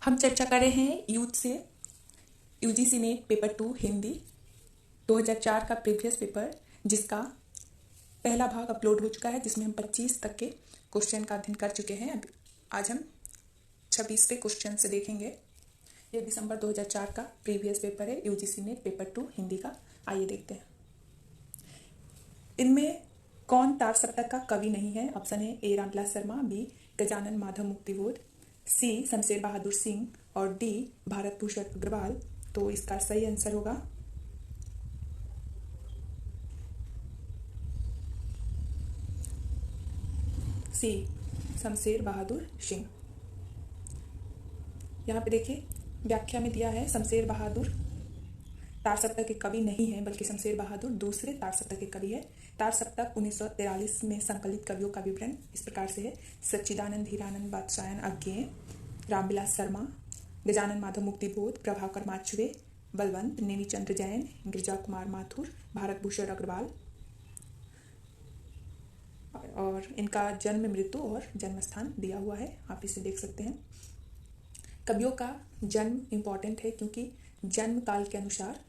हम चर्चा कर रहे हैं यूथ से यूजीसी नेट पेपर 2 हिंदी 2004 का प्रीवियस पेपर, जिसका पहला भाग अपलोड हो चुका है, जिसमें हम 25 तक के क्वेश्चन का अध्ययन कर चुके हैं। आज हम 26वें क्वेश्चन से देखेंगे। ये दिसंबर 2004 का प्रीवियस पेपर है, यूजीसी नेट पेपर 2 हिंदी का। आइए देखते हैं इनमें कौन तार सप्तक का कवि नहीं है। ऑप्शन है ए रामविलास शर्मा, बी गजानन माधव मुक्तिबोध, सी शमशेर बहादुर सिंह और डी भारत भूषण अग्रवाल। तो इसका सही आंसर होगा सी शमशेर बहादुर सिंह। यहाँ पे देखिए व्याख्या में दिया है शमशेर बहादुर तार सप्तक के कवि नहीं है, बल्कि शमशेर बहादुर दूसरे तार सप्तक के कवि है। तार सप्तक 1943 में संकलित कवियों का विवरण इस प्रकार से है: सच्चिदानंद हीरानंद वात्स्यायन अज्ञेय, रामविलास शर्मा, गजानन माधव मुक्तिबोध, प्रभाकर माचवे, बलवंत, नेमीचंद्र जैन, गिरिजा कुमार माथुर, भारत भूषण अग्रवाल। और इनका जन्म, मृत्यु और जन्म स्थान दिया हुआ है, आप इसे देख सकते हैं। कवियों का जन्म इम्पॉर्टेंट है, क्योंकि जन्म काल के अनुसार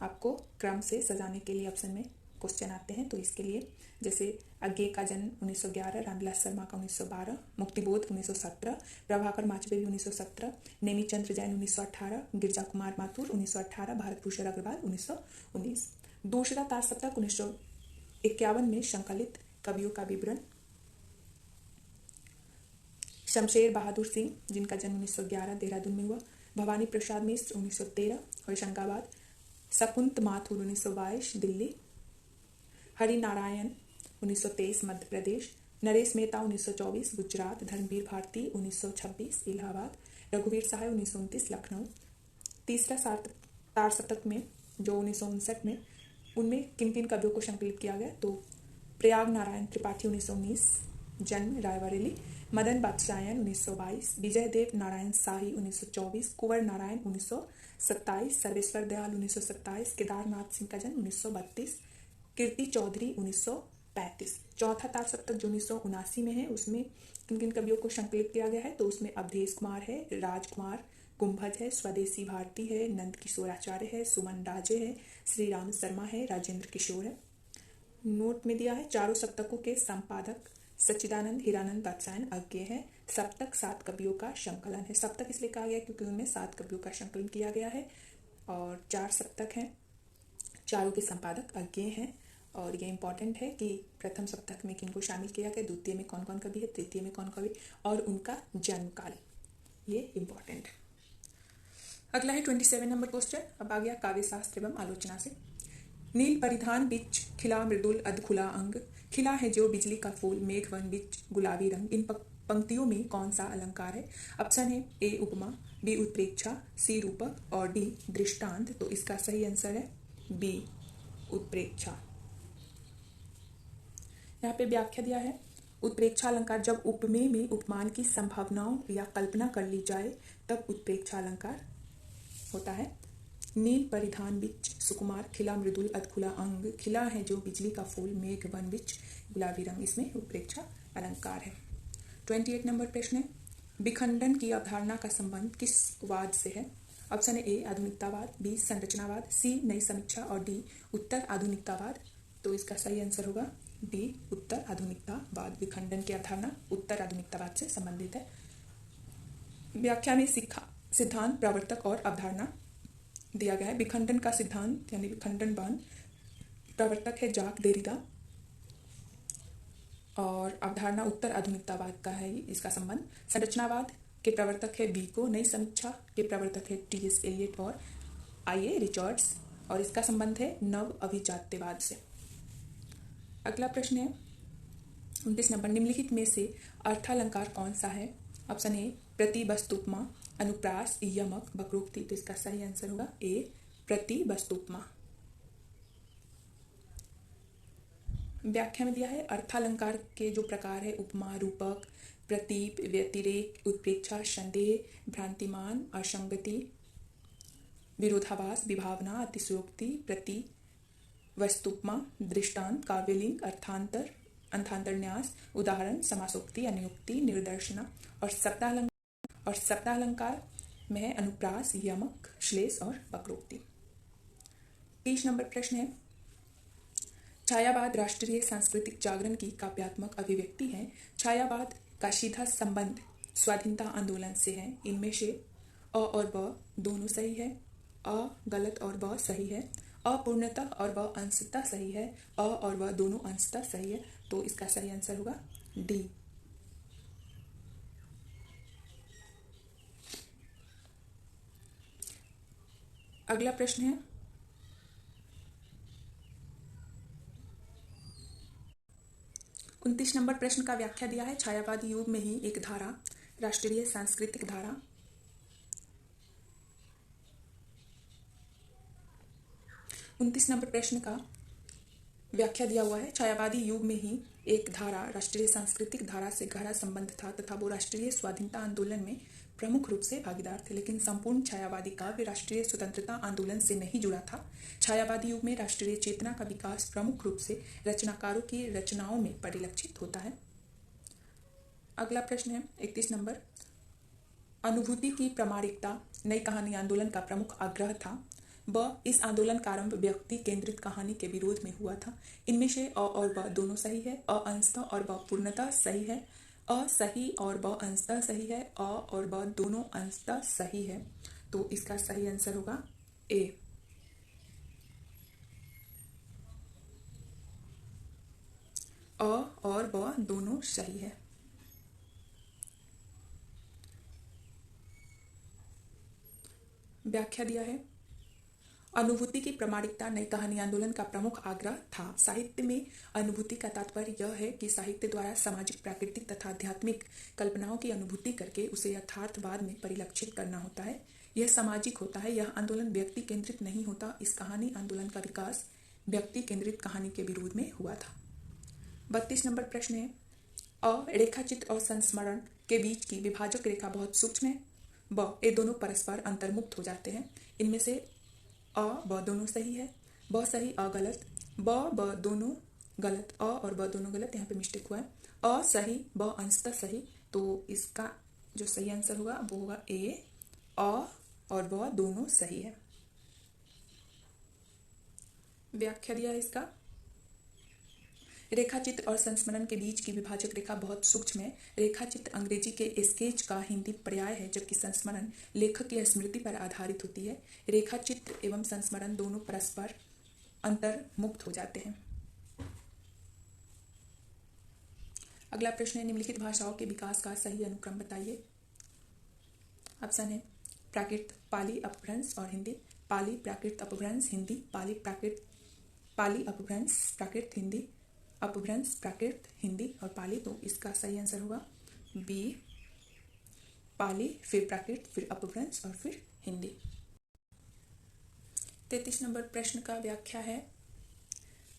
आपको क्रम से सजाने के लिए ऑप्शन में क्वेश्चन आते हैं। तो इसके लिए जैसे अज्ञेय का जन्म 1911, रामविलास शर्मा का 1912, मुक्तिबोध 1917, प्रभाकर माचवे भी 1917, नेमीचंद्र जैन 1918, गिरिजा कुमार माथुर 1918, भारत भूषण अग्रवाल 1919। दूसरा तार सप्तक 1951 में संकलित कवियों का विवरण: शमशेर बहादुर सिंह, जिनका जन्म 1911 देहरादून में हुआ, भवानी प्रसाद मिश्र 1913 होशंगाबाद, शकुंत माथुर 1922 दिल्ली, हरि नारायण 1923 मध्य प्रदेश, नरेश मेहता 1924 गुजरात, धर्मवीर भारती 1926 इलाहाबाद, रघुवीर सहाय 1929 लखनऊ। तीसरा तार सप्तक में जो 1959 में, उनमें किन किन कवियों को संकलित किया गया? तो प्रयाग नारायण त्रिपाठी 1919 जन्म रायबरेली, मदन वात्स्यायन 1922, विजय देव नारायण शाही 1924, कुंवर नारायण 1927, सर्वेश्वर दयाल 1927, केदारनाथ सिंह का जन्म 1932, कीर्ति चौधरी 1935। चौथा तार सप्तक जो 1979 में है, उसमें किन किन कवियों को संकलित किया गया है? तो उसमें अवधेश कुमार है, राजकुमार कुंभज है, स्वदेशी भारती है, नंद किशोराचार्य है, सुमन राजे है, श्री राम शर्मा है, राजेंद्र किशोर है। नोट में दिया है चारों सप्तकों के संपादक सच्चिदानंद हीरानंद वात्स्यायन अज्ञेय है। सप्तक 7 कवियों का संकलन है। सप्तक इसलिए कहा गया क्योंकि उनमें 7 कवियों का संकलन किया गया है, और 4 सप्तक हैं, चारों के संपादक अज्ञेय हैं। और ये इंपॉर्टेंट है कि प्रथम सप्तक में किनको शामिल किया गया, द्वितीय में कौन कौन कवि है, तृतीय में कौन कवि, और उनका जन्म काल, ये इंपॉर्टेंट है। अगला है 27 नंबर क्वेश्चन। अब आ गया काव्य शास्त्र एवं आलोचना से। नील परिधान बिच खिला मृदुल अधखुला अंग, खिला है जो बिजली का फूल, मेघ वन बिच गुलाबी रंग। इन पंक्तियों में कौन सा अलंकार है? ऑप्शन है ए उपमा, बी उत्प्रेक्षा, सी रूपक और डी दृष्टांत। तो इसका सही आंसर है बी उत्प्रेक्षा। यहाँ पे व्याख्या दिया है: उत्प्रेक्षा अलंकार जब उपमेय में उपमान की संभावनाओं या कल्पना कर ली जाए, तब उत्प्रेक्षा अलंकार होता है। नील परिधान बिच सुकुमार, खिला मृदुल अधखुला अंग, खिला है जो बिजली का फूल, मेघ वन बिच गुलाबी रंग। इसमें उत्प्रेक्षा अलंकार है। 28 नंबर प्रश्न है: विखंडन की अवधारणा का संबंध किस वाद से है? ऑप्शन है ए आधुनिकतावाद, बी संरचनावाद, सी नई समीक्षा और डी उत्तर आधुनिकतावाद। तो इसका सही आंसर होगा डी उत्तर आधुनिकतावाद। विखंडन की अवधारणा उत्तर आधुनिकतावाद से संबंधित है। व्याख्या में सिद्धांत, प्रवर्तक और अवधारणा दिया गया है। विखंडन का सिद्धांत यानी विखंडनवाद, प्रवर्तक है जाक देरिदा, और अवधारणा उत्तर आधुनिकतावाद का है इसका संबंध। संरचनावाद के प्रवर्तक है बीको, नई समीक्षा के प्रवर्तक है टी.एस. एलियट और आई.ए. रिचर्ड्स, और इसका संबंध है नव अभिजात्यवाद से। अगला प्रश्न है 29 नंबर। निम्नलिखित में से अर्थालंकार कौन सा है? ऑप्शन ए प्रतिवस्तुपमा, अनुप्रास, यमक, वक्रोक्ति। तो इसका सही आंसर होगा ए प्रतिवस्तुपमा। व्याख्या में दिया है अर्थालंकार के जो प्रकार है उपमा, रूपक, प्रतीप, व्यतिरेक, उत्प्रेक्षा, संदेह, भ्रांतिमान, असंगति, विरोधाभास, विभावना, अतिशयोक्ति, प्रतिवस्तुपमा, दृष्टांत, काव्यलिंग, अर्थांतर, अंथांतर न्यास, उदाहरण, समासोक्ति, अनुक्ति, निर्दर्शना और शब्दालंकार और शब्दालंकार में है अनुप्रास, यमक, श्लेष और वक्रोक्ति। 30 नंबर प्रश्न है, छायावाद राष्ट्रीय सांस्कृतिक जागरण की काव्यात्मक अभिव्यक्ति है। छायावाद का सीधा संबंध स्वाधीनता आंदोलन से है। इनमें से अ और ब दोनों सही है, अ गलत और ब सही है, अ पूर्णतः और ब अंशतः सही है, अ और ब दोनों अंशतः सही है। तो इसका सही आंसर होगा डी। अगला प्रश्न है, उनतीस नंबर प्रश्न का व्याख्या दिया है। छायावादी युग में ही एक धारा, राष्ट्रीय सांस्कृतिक धारा, 29 नंबर प्रश्न का व्याख्या दिया हुआ है। छायावादी युग में ही एक धारा राष्ट्रीय सांस्कृतिक धारा से गहरा संबंध था तथा वो राष्ट्रीय स्वाधीनता आंदोलन में प्रमुख रूप से भागीदार थे, लेकिन संपूर्ण छायावादी काव्य राष्ट्रीय स्वतंत्रता आंदोलन से नहीं जुड़ा था। छायावादी युग में राष्ट्रीय चेतना का विकास प्रमुख रूप से रचनाकारों की रचनाओं में परिलक्षित होता है। अगला प्रश्न है 31 नंबर, अनुभूति की प्रामाणिकता नई कहानी आंदोलन का प्रमुख आग्रह था। ब इस आंदोलन का आरंभ व्यक्ति केंद्रित कहानी के विरोध में हुआ था। इनमें से अ और ब दोनों सही है, अ अंशतः और ब पूर्णतः सही है, अ सही और ब अंशतः सही है, अ और ब दोनों अंशतः सही है। तो इसका सही आंसर होगा ए। अ और ब दोनों सही है। व्याख्या दिया है, अनुभूति की प्रामाणिकता नई कहानी आंदोलन का प्रमुख आग्रह था। साहित्य में अनुभूति का तात्पर्य यह है कि साहित्य द्वारा सामाजिक, प्राकृतिक तथा आध्यात्मिक कल्पनाओं की अनुभूति करके उसे यथार्थवाद में परिलक्षित करना होता है। यह सामाजिक होता है। यह आंदोलन व्यक्ति केंद्रित नहीं होता। इस कहानी आंदोलन का विकास व्यक्ति केंद्रित कहानी के विरोध में हुआ था। 32 नंबर प्रश्न है, अ रेखाचित्र और संस्मरण के बीच की विभाजक रेखा बहुत सूक्ष्म है। ब ये दोनों परस्पर अंतर्मुक्त हो जाते हैं। इनमें से अ ब दोनों सही है, ब सही अ गलत, ब दोनों गलत, अ और ब दोनों गलत, यहाँ पे मिस्टेक हुआ है। अ सही, ब अंशतः सही। तो इसका जो सही आंसर होगा वो होगा ए, अ और ब दोनों सही है। व्याख्या दिया है इसका, रेखाचित्र और संस्मरण के बीच की विभाजक रेखा बहुत सूक्ष्म है। रेखाचित्र अंग्रेजी के स्केच का हिंदी पर्याय है, जबकि संस्मरण लेखक की स्मृति पर आधारित होती है। रेखाचित्र एवं संस्मरण दोनों परस्पर अंतर्मुक्त हो जाते हैं। अगला प्रश्न है, निम्नलिखित भाषाओं के विकास का सही अनुक्रम बताइए। ऑप्शन है प्राकृत, पाली, अपभ्रंश और हिंदी। पाली, प्राकृत, अपभ्रंश, हिंदी। पाली, प्राकृत, पाली, अपभ्रंश, प्राकृत, हिंदी। अपभ्रंश, प्राकृत, हिंदी और पाली। तो इसका सही आंसर होगा बी, पाली, फिर प्राकृत, फिर अपभ्रंश और फिर हिंदी। 33 नंबर प्रश्न का व्याख्या है,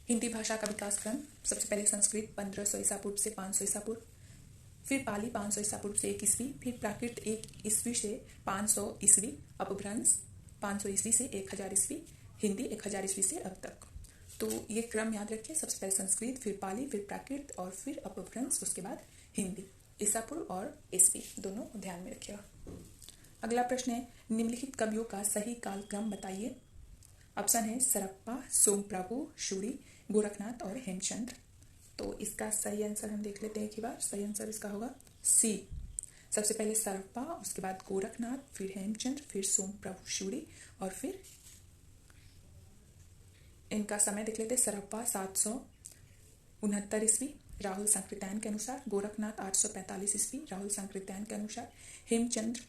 हिंदी भाषा का विकास क्रम। सबसे पहले संस्कृत 1500 ईसा पूर्व से 500 ईसा पूर्व, फिर पाली 500 ईसा पूर्व से 1 ईस्वी, फिर प्राकृत 1 ईस्वी से 500 ईस्वी, अपभ्रंश 500 ईस्वी से 1000 ईस्वी, हिंदी 1000 ईस्वी से अब तक। तो ये क्रम याद रखिए, सबसे पहले संस्कृत, फिर पाली, फिर प्राकृत और फिर अपभ्रंश, उसके बाद हिंदी। ईसा पूर्व और ईस्वी दोनों ध्यान में रखिएगा। अगला प्रश्न है, निम्नलिखित कवियों का सही कालक्रम बताइए। ऑप्शन है सरप्पा, सोमप्रभु, शूरी, गोरखनाथ और हेमचंद्र। तो इसका सही आंसर हम देख लेते हैं एक ही बार। सही आंसर इसका होगा सी। सबसे पहले सरप्पा, उसके बाद गोरखनाथ, फिर हेमचंद्र, फिर सोमप्रभु, शूरी और फिर इनका समय देख लेते हैं। सरप्पा 769 ईस्वी राहुल संकृत्यायन के अनुसार, गोरखनाथ 845 ईस्वी राहुल संकृत्यायन के अनुसार, हेमचंद्र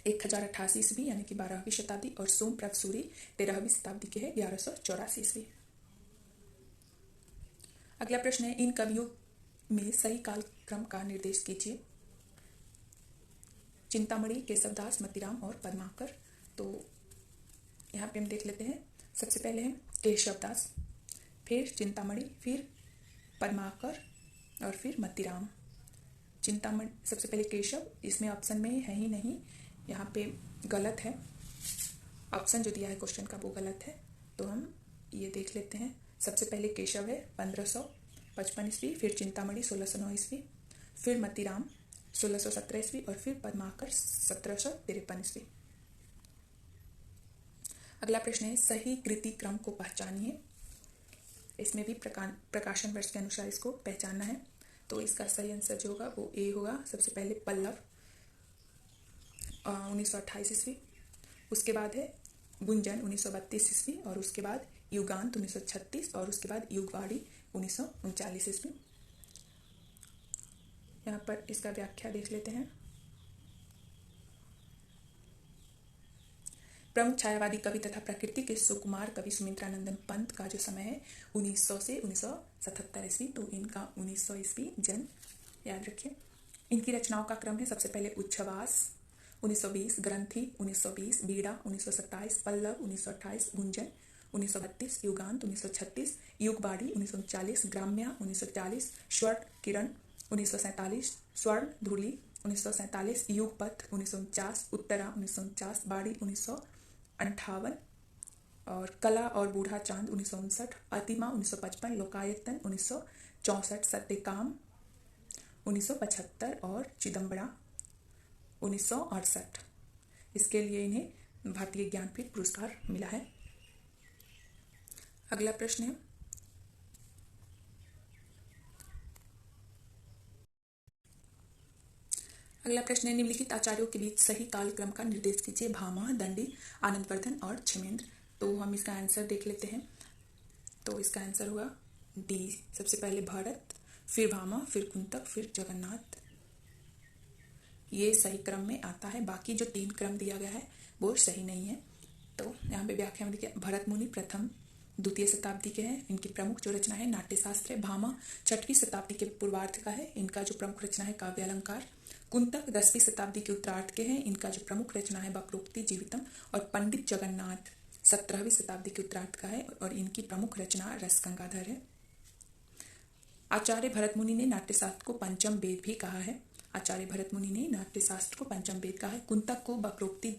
1088 ईस्वी यानी कि 12वीं शताब्दी और सोमप्रभ सूरी 13वीं शताब्दी के हैं 1184 ईस्वी। अगला प्रश्न है, इन कवियों में सही कालक्रम का निर्देश कीजिए। चिंतामणि, केशवदास, मतीराम और पद्माकर। तो यहाँ पे हम देख लेते हैं। सबसे पहले है केशवदास, फिर चिंतामणि, फिर पद्माकर और फिर मतीराम। चिंतामणि सबसे पहले केशव, इसमें ऑप्शन में है ही नहीं, यहाँ पे गलत है। ऑप्शन जो दिया है क्वेश्चन का वो गलत है, तो हम ये देख लेते हैं। सबसे पहले केशव है 1555 ईस्वी, फिर चिंतामणि 1609 ईस्वी, फिर मतीराम 1617 ईस्वी और फिर पद्माकर 1753 ईस्वी। अगला प्रश्न है सही कृति क्रम को पहचानिए। इसमें भी प्रकाशन वर्ष के अनुसार इसको पहचानना है। तो इसका सही आंसर जो होगा वो ए होगा। सबसे पहले पल्लव 1928 ईस्वी, उसके बाद है गुंजन 1932 ईस्वी और उसके बाद युगांत 1936 और उसके बाद युगवाड़ी 1939 ईस्वी। यहाँ पर इसका व्याख्या देख लेते हैं। प्रमुख छायावादी कवि तथा प्रकृति के सुकुमार कवि सुमित्रानंदन पंत का जो समय है 1900 से 1977 ईस्वी, तो इनका 1900 ईस्वी जन्म याद रखिए। इनकी रचनाओं का क्रम है सबसे पहले उच्छ्वास 1920, ग्रंथि 1920, बीड़ा 1927, पल्लव 1928, गुंजन 1932, युगांत 1936, युगबाड़ी 1939, ग्राम्या 1940, स्वर्ण किरण 1947, स्वर्ण धूलि 1947, युगपथ 1949, उत्तरा 1949, बाड़ी 1958 और कला और बूढ़ा चांद 1959, अतिमा 1955, लोकायतन 1964, सत्यकाम 1975 और चिदम्बरा 1968। इसके लिए इन्हें भारतीय ज्ञानपीठ पुरस्कार मिला है। अगला प्रश्न है निम्नलिखित आचार्यों के बीच सही कालक्रम का निर्देश कीजिए। भामा, दंडी, आनंदवर्धन और क्षेमेंद्र। तो हम इसका आंसर देख लेते हैं। तो इसका आंसर होगा डी। सबसे पहले भरत, फिर भामा, फिर कुंतक, फिर जगन्नाथ। ये सही क्रम में आता है। बाकी जो 3 क्रम दिया गया है वो सही नहीं है। तो यहाँ पे व्याख्या में देखिए, भरत मुनि प्रथम द्वितीय शताब्दी के हैं। इनकी प्रमुख जो रचना है नाट्यशास्त्र है। भामा 6वीं शताब्दी के पूर्वार्ध का है। इनका जो प्रमुख रचना है काव्य अलंकार। कुंतक 10वीं शताब्दी के उत्तरार्ध के हैं। इनका जो प्रमुख रचना है वक्रोक्ति जीवितम। और पंडित जगन्नाथ 17वीं शताब्दी के उत्तरार्ध का है और इनकी प्रमुख रचना रस गंगाधर है। आचार्य भरत मुनि ने नाट्यशास्त्र को पंचम वेद भी कहा है। आचार्य भरत मुनि ने नाट्यशास्त्र को पंचम वेद कहा है। कुंतक को वक्रोक्ति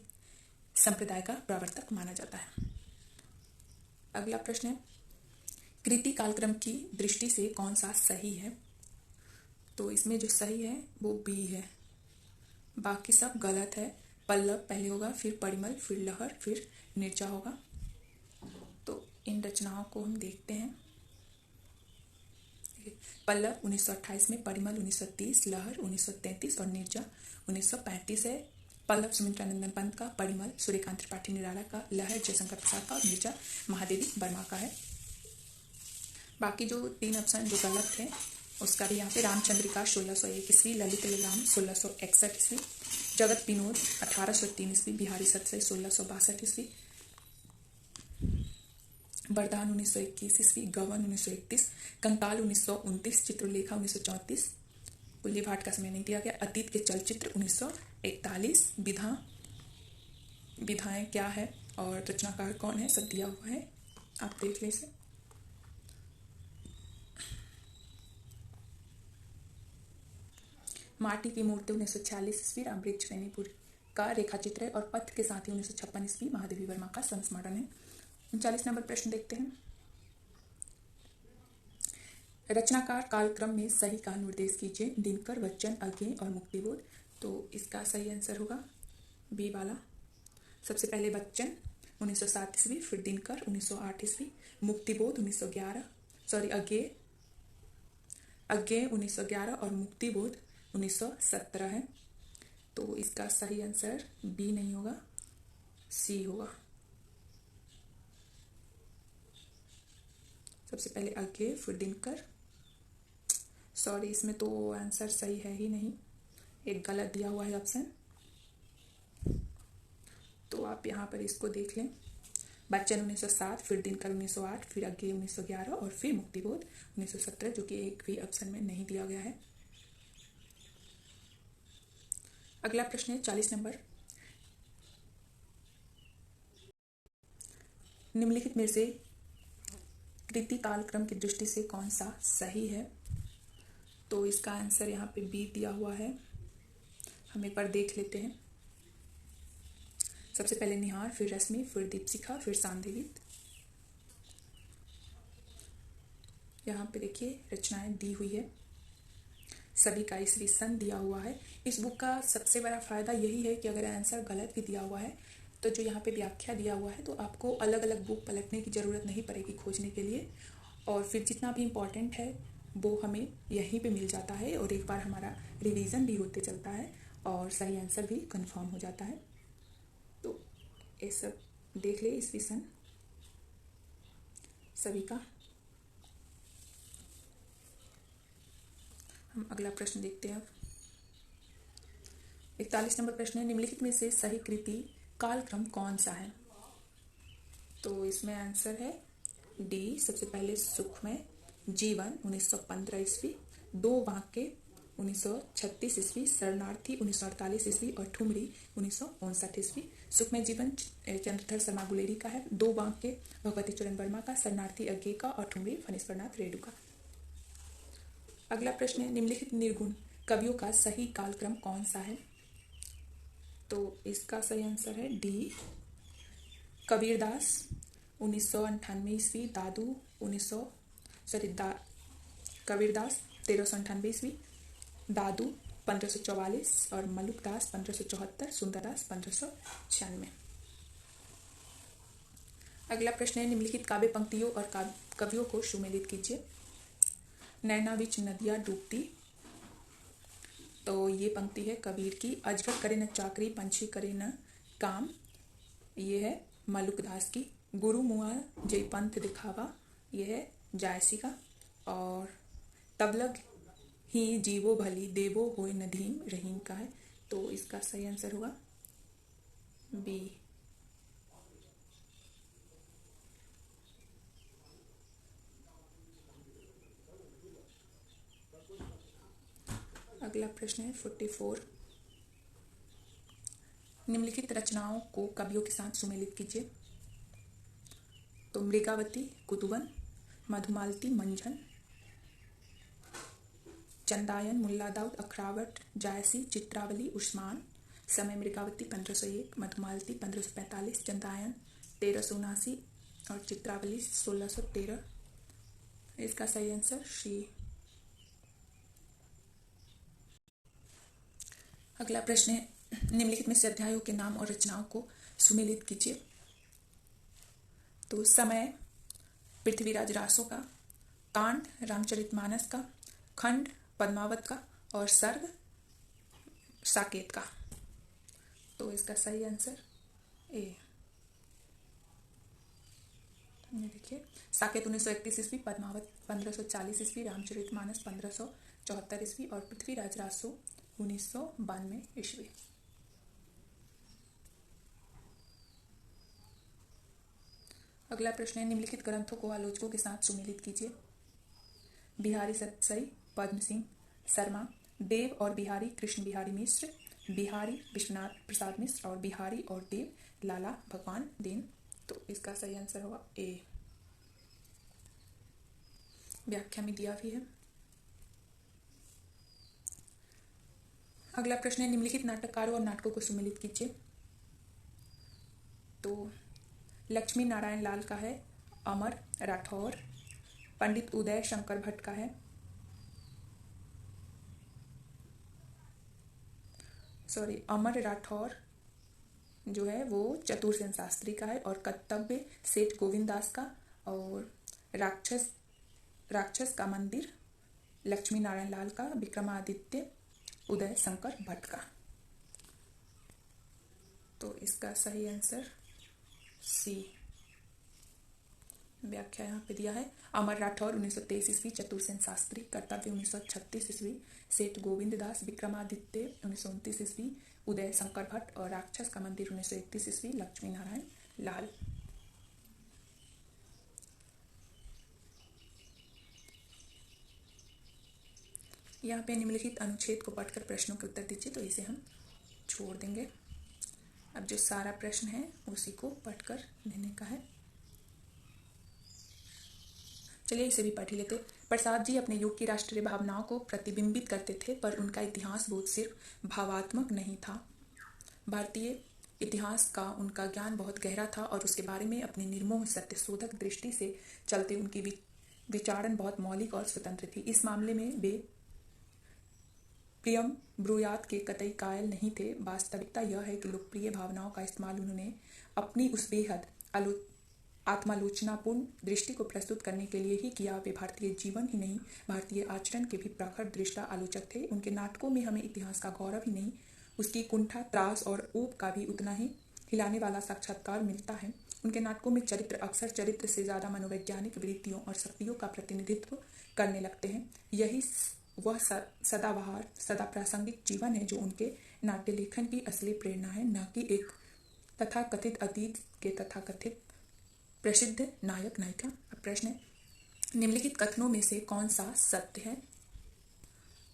संप्रदाय का प्रवर्तक माना जाता है। अगला प्रश्न है कृति कालक्रम की दृष्टि से कौन सा सही है। तो इसमें जो सही है वो बी है, बाकी सब गलत है। पल्लव पहले होगा, फिर परिमल, फिर लहर, फिर निर्जा होगा। तो इन रचनाओं को हम देखते हैं। पल्लव 1928 में, परिमल 1930, लहर 1933 और निर्जा 1935 है। पल्लव सुमित्रानंदन पंत का, परिमल सूर्यकांत त्रिपाठी निराला का, लहर जयशंकर प्रसाद का और निर्जा महादेवी वर्मा का है। बाकी जो 3 ऑप्शन जो गलत है उसका भी यहाँ पे रामचंद्रिका 1601 ईस्वी, ललित राम 1661 ईस्वी, जगत विनोद 1803 ईस्वी, बिहारी सतसई 1662 ईस्वी, बरदान 1921 ईस्वी, गवन 1931, कंकाल 1929, चित्रलेखा 1934, कुल्ली भाट का समय नहीं दिया गया, अतीत के चलचित्र 1941, विधाएं क्या है और रचनाकार कौन है सब दिया हुआ है, आप देख ले इसे। माटी की मूर्ति 1946 ईस्वी, रामवृक्ष रेणीपुर का रेखा चित्र है और पथ के साथ ही 1956 ईस्वी महादेवी वर्मा का संस्मरण है। 39 नंबर प्रश्न देखते हैं। रचनाकार कालक्रम में सही का निर्देश कीजिए। दिनकर, बच्चन, अज्ञेय और मुक्तिबोध। तो इसका सही आंसर होगा बी वाला। सबसे पहले बच्चन 1907 ईस्वी, फिर दिनकर 1908 ईस्वी, मुक्तिबोध 1911, अज्ञेय 1911 और मुक्तिबोध 1917 है। तो इसका सही आंसर बी नहीं होगा, सी होगा। सबसे पहले अज्ञेय, फिर दिनकर। सॉरी, इसमें तो आंसर सही है ही नहीं, एक गलत दिया हुआ है ऑप्शन। तो आप यहाँ पर इसको देख लें। बच्चन 1907, फिर दिनकर 1908, फिर अज्ञेय 1911 और फिर मुक्तिबोध 1917, जो कि एक भी ऑप्शन में नहीं दिया गया है। अगला प्रश्न है 40 नंबर। निम्नलिखित में से कृति कालक्रम की दृष्टि से कौन सा सही है। तो इसका आंसर यहाँ पे बी दिया हुआ है, हम एक बार देख लेते हैं। सबसे पहले निहार, फिर रश्मि, फिर दीपशिखा, फिर सांदेवित। यहाँ पे देखिए रचनाएं दी हुई है। सभी का ईस्वी सन दिया हुआ है। इस बुक का सबसे बड़ा फ़ायदा यही है कि अगर आंसर गलत भी दिया हुआ है तो जो यहाँ पे व्याख्या दिया हुआ है तो आपको अलग अलग बुक पलटने की ज़रूरत नहीं पड़ेगी खोजने के लिए, और फिर जितना भी इम्पोर्टेंट है वो हमें यहीं पे मिल जाता है और एक बार हमारा रिवीजन भी होते चलता है और सही आंसर भी कंफर्म हो जाता है। तो ये सब देख ले ईस्वी सन सभी का। हम अगला प्रश्न देखते हैं अब। 41 नंबर प्रश्न है, निम्नलिखित में से सही कृति कालक्रम कौन सा है? तो इसमें आंसर है डी। सबसे पहले सुखमय जीवन 1915 ईस्वी, दो वाक्य 1936 ईस्वी, शरणार्थी 1948 ईस्वी और ठुमरी 1959 ईस्वी। सुखमय जीवन चंद्रधर शर्मा गुलेरी का है, दो वाक्य भगवती चरण वर्मा का, शरणार्थी अज्ञे का और ठुमरी फणीश्वरनाथ रेड्डू का। अगला प्रश्न है, निम्नलिखित निर्गुण कवियों का सही कालक्रम कौन सा है? तो इसका सही आंसर है डी। कबीरदास 1998 ईस्वी, दादू कबीरदास 1398 ईस्वी, दादू 1544 और मलुकदास 1574, सुंदरदास 1596। अगला प्रश्न है, निम्नलिखित काव्य पंक्तियों और कवियों को सुमेलित कीजिए। नैना बिच नदियाँ डूबती, तो ये पंक्ति है कबीर की। अजगर करे न चाकरी, पंछी करे न काम, ये है मलुकदास की। गुरु मुआ जय पंथ दिखावा, ये है जायसी का। और तबलग ही जीवो भली, देवो होय नदीम रहीम का है। तो इसका सही आंसर होगा बी। अगला प्रश्न है 44, निम्नलिखित रचनाओं को कवियों के साथ सुमेलित कीजिए। तो मृगावती कुतुबन, मधुमालती मंझन, चंदायन मुल्ला दाऊद अखरावट जायसी चित्रावली उस्मान। समय मृगावती 1501, मधुमालती 1545, चंदायन 1379 और चित्रावली 1613। इसका सही आंसर सी। अगला प्रश्न है, निम्नलिखित में से अध्यायों के नाम और रचनाओं को सुमेलित कीजिए। तो समय पृथ्वीराज रासो का, कांड रामचरितमानस का, खंड पद्मावत का और सर्ग साकेत का। तो इसका सही आंसर ए। देखिए, साकेत 1931 ईस्वी, पद्मावत 1540 ईस्वी, रामचरितमानस 1574 ईस्वी और पृथ्वीराज रासो 1992 ईस्वी। अगला प्रश्न है, निम्नलिखित ग्रंथों को आलोचकों के साथ सुमेलित कीजिए। बिहारी सतसई पद्म सिंह शर्मा, देव और बिहारी कृष्ण बिहारी मिश्र, बिहारी विश्वनाथ प्रसाद मिश्र और बिहारी और देव लाला भगवान देन। तो इसका सही आंसर होगा ए। व्याख्या में दिया भी है। अगला प्रश्न है, निम्नलिखित नाटककारों और नाटकों को सुमेलित कीजिए। तो लक्ष्मी नारायण लाल का है अमर राठौर, पंडित उदय शंकर भट्ट का है अमर राठौर जो है वो चतुरसेन शास्त्री का है, और कर्तव्य सेठ गोविंद दास का, और राक्षस का मंदिर लक्ष्मी नारायण लाल का, विक्रमादित्य उदय शंकर भट्ट का। तो इसका सही आंसर सी। व्याख्या यहाँ पे दिया है, अमर राठौर 1923 ईस्वी, चतुरसेन शास्त्री, कर्तव्य 1936 ईस्वी, सेठ गोविंद दास, विक्रमादित्य 1929 ईस्वी, उदय शंकर भट्ट और राक्षस का मंदिर 1931 ईस्वी, लक्ष्मी नारायण लाल। यहाँ पे निम्नलिखित अनुच्छेद को पढ़कर प्रश्नों के उत्तर दीजिए। तो इसे हम छोड़ देंगे। अब जो सारा प्रश्न है उसी को पढ़कर देने का है। चलिए इसे भी पढ़ लेते। प्रसाद जी अपने युग की राष्ट्रीय भावनाओं को प्रतिबिंबित करते थे, पर उनका इतिहास बोध सिर्फ भावात्मक नहीं था। भारतीय इतिहास का उनका ज्ञान बहुत गहरा था और उसके बारे में अपनी निर्मोह सत्यशोधक दृष्टि से चलते उनकी विचारण बहुत मौलिक और स्वतंत्र थी। इस मामले में वे प्रियम ब्रूयात के कतई कायल नहीं थे। वास्तविकता यह है कि लोकप्रिय भावनाओं का इस्तेमाल उन्होंने अपनी उस बेहद आत्मालोचनापूर्ण दृष्टि को प्रस्तुत करने के लिए ही किया। वे भारतीय जीवन ही नहीं, भारतीय आचरण के भी प्रखर दृष्टा आलोचक थे। उनके नाटकों में हमें इतिहास का गौरव ही नहीं, उसकी कुंठा, त्रास और ऊब का भी उतना ही हिलाने वाला साक्षात्कार मिलता है। उनके नाटकों में चरित्र अक्सर चरित्र से ज़्यादा मनोवैज्ञानिक वृत्तियों और शक्तियों का प्रतिनिधित्व करने लगते हैं। यही वह सदाबहार, सदा प्रासंगिक जीवन है जो उनके नाट्य लेखन की असली प्रेरणा है, न कि एक तथाकथित अतीत के तथाकथित प्रसिद्ध नायक नायिका। अब प्रश्न है, निम्नलिखित कथनों में से कौन सा सत्य है?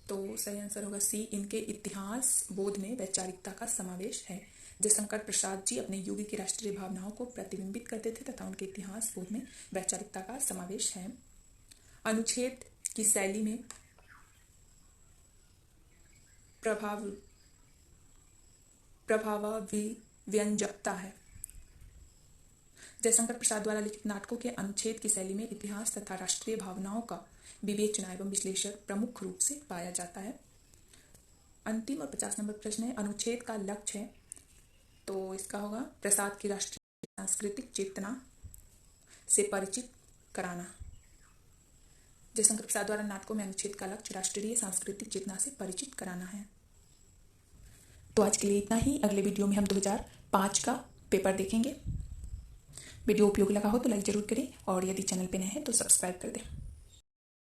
तो सही आंसर होगा सी, इनके इतिहास बोध में वैचारिकता का समावेश है। जयशंकर प्रसाद जी अपने युग की राष्ट्रीय भावनाओं को प्रतिबिंबित करते थे तथा उनके इतिहास बोध में वैचारिकता का समावेश है। अनुच्छेद की शैली में प्रभावव्यंजकता है। जयशंकर प्रसाद द्वारा लिखित नाटकों के अनुच्छेद की शैली में इतिहास तथा राष्ट्रीय भावनाओं का विवेचना एवं विश्लेषण प्रमुख रूप से पाया जाता है। अंतिम और 50 नंबर प्रश्न है, अनुच्छेद का लक्ष्य है, तो इसका होगा प्रसाद की राष्ट्रीय सांस्कृतिक चेतना से परिचित कराना। जयशंकर प्रसाद द्वारा नाटकों में अनुच्छेद का लक्ष्य राष्ट्रीय सांस्कृतिक चेतना से परिचित कराना है। तो आज के लिए इतना ही। अगले वीडियो में हम 2005 का पेपर देखेंगे। वीडियो उपयोगी लगा हो तो लाइक जरूर करें और यदि चैनल पे नए हैं तो सब्सक्राइब कर दें।